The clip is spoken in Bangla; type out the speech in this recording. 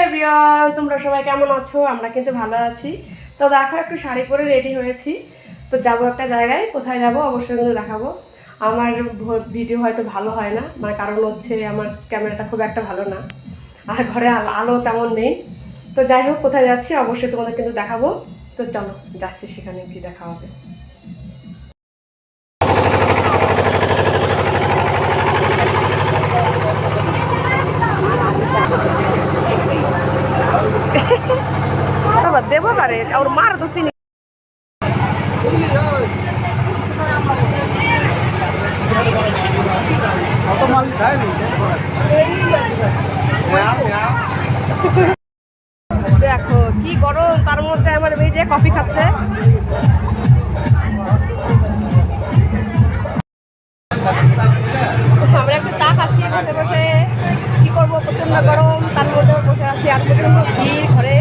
এভরিওয়ান, তোমরা সবাই কেমন আছো? আমরা কিন্তু ভালো আছি। তো দেখো, একটু শাড়ি পরে রেডি হয়েছি। তো যাবো একটা জায়গায়, কোথায় যাব অবশ্যই কিন্তু দেখাবো। আমার ভিডিও হয়তো ভালো হয় না, মানে কারণ হচ্ছে আমার ক্যামেরাটা খুব একটা ভালো না, আর ঘরে আলো তেমন নেই। তো যাই হোক, কোথায় যাচ্ছি অবশ্যই তোমাদের কিন্তু দেখাবো। তো চলো যাচ্ছি, সেখানে কি দেখা হবে। দেবো কারে ওর মার তো চিনি। দেখো কি গরম, তার মধ্যে আমার মেয়ে যে কফি খাচ্ছে। আমরা একটু চা খাচ্ছি বসে বসে। কি করবো, প্রচন্ড গরম, তার মধ্যে বসে আছি আর প্রচন্ড ভিড় ঘরে।